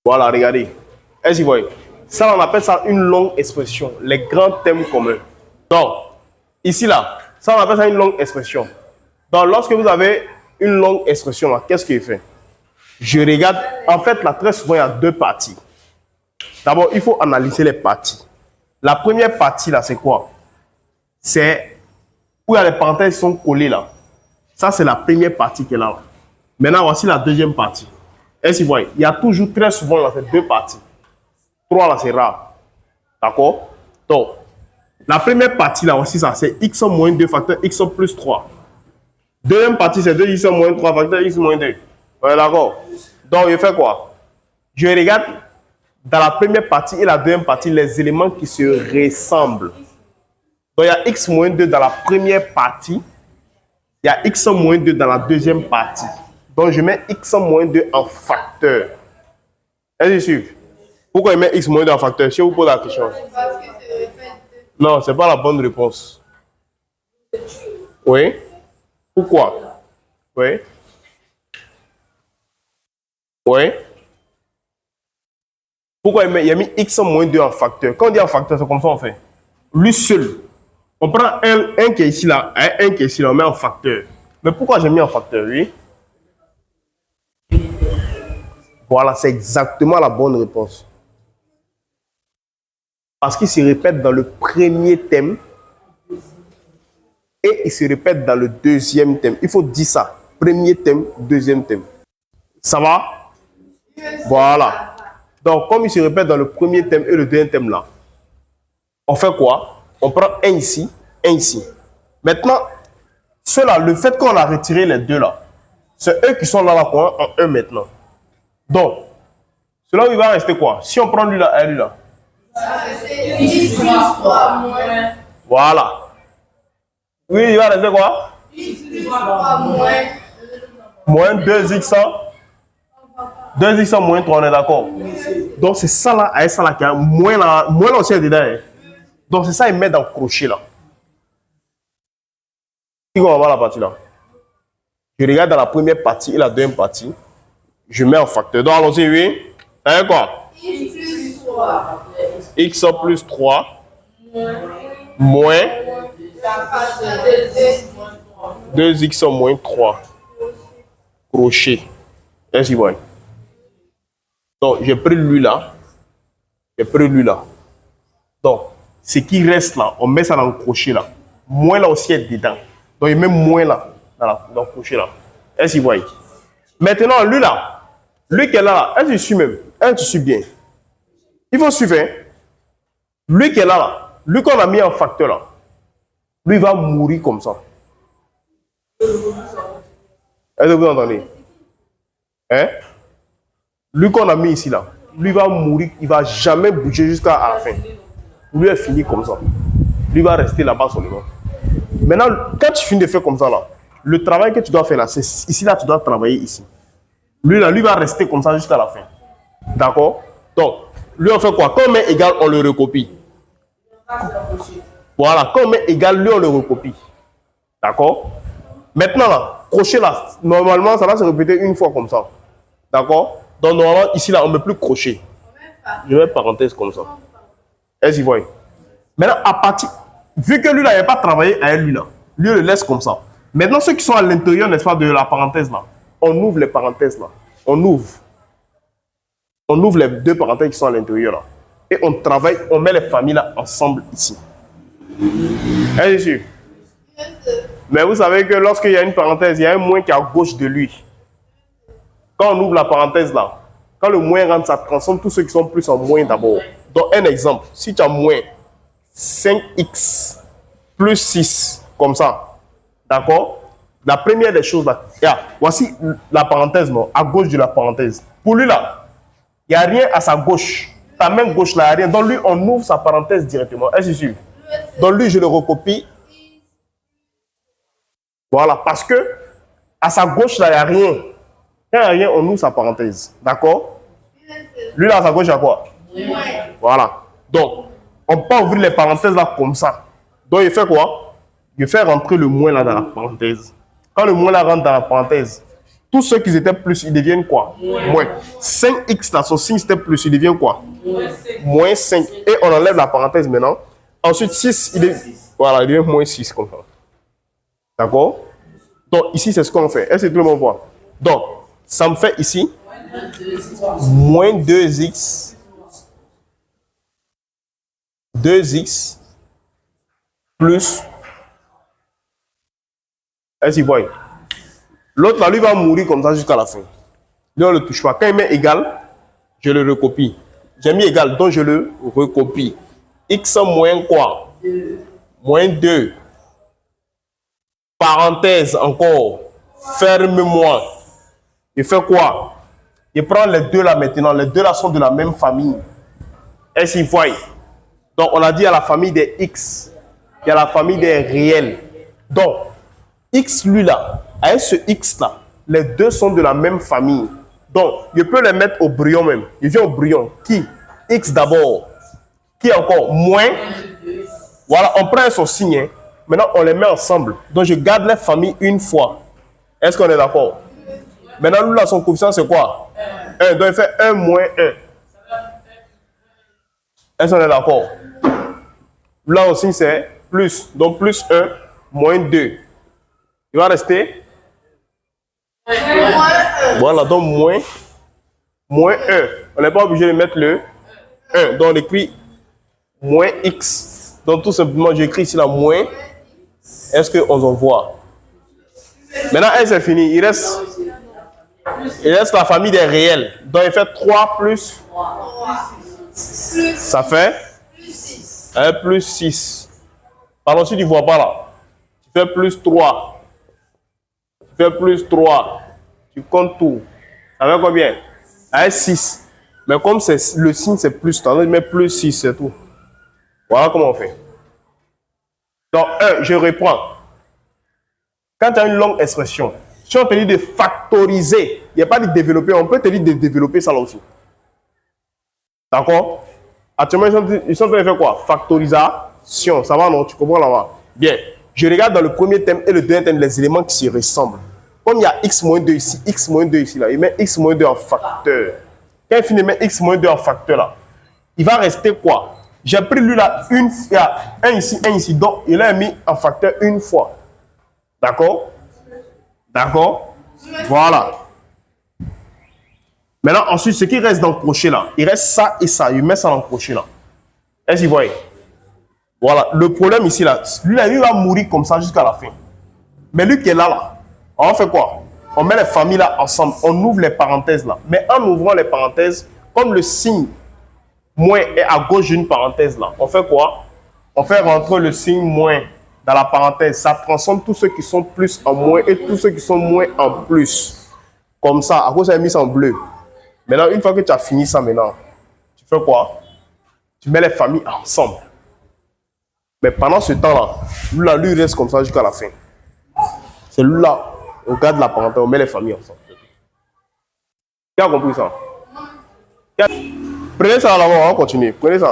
Voilà, regardez. Est-ce que vous voyez? Ça, on appelle ça une longue expression. Les grands thèmes communs. Donc, ici, là, ça, on appelle ça une longue expression. Donc, lorsque vous avez une longue expression, là, qu'est-ce qu'il fait? Je regarde. En fait, là, très souvent, il y a deux parties. D'abord, il faut analyser les parties. La première partie, là, c'est quoi? C'est où il y a les parenthèses qui sont collées, là. Ça, c'est la première partie qui est là. Maintenant, voici la deuxième partie. Est-ce que vous voyez? Il y a toujours très souvent là, ces deux parties. Trois là, c'est rare. D'accord? Donc, la première partie là aussi, ça, c'est x moins 2 facteur x plus 3. Deuxième partie, c'est 2x moins 3 facteur x moins 2. Ouais, d'accord? Donc, je fais quoi? Je regarde dans la première partie et la deuxième partie les éléments qui se ressemblent. Donc, il y a x moins 2 dans la première partie. Il y a x moins 2 dans la deuxième partie. Donc, je mets x moins 2 en facteur. Est-ce que je suis? Pourquoi je mets x moins 2 en facteur? Si je vous pose la question. Non, ce n'est pas la bonne réponse. Oui? Pourquoi? Oui? Oui? Pourquoi il a mis x moins 2 en facteur? Quand on dit en facteur, c'est comme ça on fait. Lui seul. On prend un qui est ici là, un qui est ici là, on met en facteur. Mais pourquoi j'ai mis en facteur? Oui? Voilà, c'est exactement la bonne réponse. Parce qu'il se répète dans le premier thème et il se répète dans le deuxième thème. Il faut dire ça. Premier thème, deuxième thème. Ça va? Voilà. Donc, comme il se répète dans le premier thème et le deuxième thème là, on fait quoi? On prend un ici, un ici. Maintenant, ceux-là, le fait qu'on a retiré les deux là, c'est eux qui sont dans la coin en un maintenant. Donc, cela il va rester quoi? Si on prend lui là et lui là. Voilà. Oui, il va rester quoi? Moins 2x. 2x moins 3, on est d'accord? Donc, c'est ça là, avec ça là, qui a moins là aussi est dedans. Donc, c'est ça, il met dans le crochet là. Si on va voir la partie là. Je regarde dans la première partie et la deuxième partie. Je mets en facteur. Donc, allons-y, oui. Hein, quoi? X plus 3 moins 2x moins 3. Crochet. Est-ce que vous voyez? Donc, j'ai pris lui là. J'ai pris lui là. Donc, ce qui reste là, on met ça dans le crochet là. Moins là aussi est dedans. Donc, il met moins là, dans le crochet là. Est-ce que vous voyez? Maintenant, lui là, lui qui est là, est-ce que je suis même? Est-ce que je suis bien? Il faut suivre. Hein? Lui qui est là, lui qu'on a mis en facteur là, lui va mourir comme ça. Est-ce que vous entendez? Hein? Lui qu'on a mis ici là, lui va mourir, il ne va jamais bouger jusqu'à la fin. Lui est fini comme ça. Lui va rester là-bas seulement. Maintenant, quand tu finis de faire comme ça là, le travail que tu dois faire là, c'est ici là, tu dois travailler ici. Lui là, lui va rester comme ça jusqu'à la fin. D'accord? Donc, lui on fait quoi? Quand on met égal, on le recopie. Voilà, quand on met égal, lui on le recopie. D'accord? Maintenant là, crochet là, normalement ça va se répéter une fois comme ça. D'accord? Donc normalement ici là, on ne met plus crochet. Je mets parenthèse comme ça. Est-ce que vous voyez? Maintenant, à partir, vu que lui là, il n'a pas travaillé avec lui là, lui le laisse comme ça. Maintenant, ceux qui sont à l'intérieur, n'est-ce pas, de la parenthèse là, on ouvre les parenthèses là. On ouvre les deux parenthèses qui sont à l'intérieur là. Et on travaille, on met les familles là ensemble ici. Est-ce que sûr? Mais vous savez que lorsqu'il y a une parenthèse, il y a un moins qui est à gauche de lui. Quand on ouvre la parenthèse là, quand le moins rentre, ça transforme tous ceux qui sont plus en moins d'abord. Donc, un exemple, si tu as moins 5x plus 6, comme ça, d'accord? La première des choses là, voici la parenthèse, non, à gauche de la parenthèse. Pour lui là, il n'y a rien à sa gauche. Ta main gauche là, il n'y a rien. Donc lui, on ouvre sa parenthèse directement. Est-ce que sûr? Donc lui, je le recopie. Voilà, parce que à sa gauche là, il n'y a rien. Quand il n'y a rien, on ouvre sa parenthèse. D'accord? Lui là, à sa gauche, il y a quoi? Voilà. Donc, on peut ouvrir les parenthèses là comme ça. Donc, il fait quoi? Il fait rentrer le moins là dans la parenthèse. Quand le moins là rentre dans la parenthèse, Tous ceux qui étaient plus, ils deviennent quoi? Moins. 5x là, son signe c'était plus, il devient quoi? Moins 5. Et on enlève la parenthèse maintenant. Ensuite, 6, voilà, il devient moins 6 comme ça. D'accord? Donc, ici, c'est ce qu'on fait. Est-ce que tout le monde voit? Donc, ça me fait ici moins 2x. 2x plus. Est-ce qu'il voit? L'autre, là, lui, va mourir comme ça jusqu'à la fin. Lui, on ne le touche pas. Quand il met égal, je le recopie. J'ai mis égal, donc je le recopie. X moins quoi? Moins 2. Parenthèse encore. Ferme-moi. Il fait quoi? Il prend les deux là maintenant. Les deux là sont de la même famille. Est-ce qu'il voit? Donc, on a dit à la famille des X. Il y a la famille des réels. Donc, X, lui là, avec ce X là, les deux sont de la même famille. Donc, je peux les mettre au brouillon même. Je viens au brouillon. Qui? X d'abord. Qui encore? Moins. Voilà, on prend son signe. Hein. Maintenant, on les met ensemble. Donc, je garde les familles une fois. Est-ce qu'on est d'accord? Maintenant, lui là, son coefficient, c'est quoi? 1. Donc, il fait 1 moins 1. Est-ce qu'on est d'accord? Là aussi, c'est plus. Donc, plus 1, moins 2. Il va rester? Voilà, donc moins 1. On n'est pas obligé de mettre le 1. Donc, on écrit moins x. Donc, tout simplement, j'écris ici la moins. Est-ce qu'on en voit? Maintenant, c'est fini. Il reste la famille des réels. Donc, il fait 3 plus. Ça fait 1 plus 6. Pardon, si tu ne vois pas là. Tu fais plus 3. Tu fais plus 3. Tu comptes tout. Ça fait combien? Avec 6. Mais comme le signe c'est plus, tu mets plus 6, c'est tout. Voilà comment on fait. Donc, 1, je reprends. Quand tu as une longue expression, si on te dit de factoriser, il n'y a pas de développer, on peut te dire de développer ça là aussi. D'accord? Actuellement, ils sont en train de faire quoi? Factorisation. Ça va, non? Tu comprends là-bas? Bien. Je regarde dans le premier thème et le deuxième thème les éléments qui se ressemblent. Comme il y a x-2 ici, x-2 ici, là, il met x-2 en facteur. Quand il finit de mettre x-2 en facteur, là, il va rester quoi? J'ai pris lui là, il y a un ici, donc il a mis en facteur une fois. D'accord? D'accord? Voilà. Maintenant, ensuite, ce qui reste dans le crochet là, il reste ça et ça. Il met ça dans le crochet là. Est-ce que vous voyez? Voilà. Le problème ici là, lui là, il va mourir comme ça jusqu'à la fin. Mais lui qui est là, on fait quoi? On met les familles là ensemble. On ouvre les parenthèses là. Mais en ouvrant les parenthèses, comme le signe moins est à gauche d'une parenthèse là, on fait quoi? On fait rentrer le signe moins dans la parenthèse. Ça transforme tous ceux qui sont plus en moins et tous ceux qui sont moins en plus. Comme ça, à cause ça est mis en bleu. Maintenant, une fois que tu as fini ça maintenant, tu fais quoi? Tu mets les familles ensemble. Mais pendant ce temps-là, lui reste comme ça jusqu'à la fin. C'est lui là, on garde la parenthèse, on met les familles ensemble. Qui a compris ça? Prenez ça à l'avant, on va continuer. Prenez ça.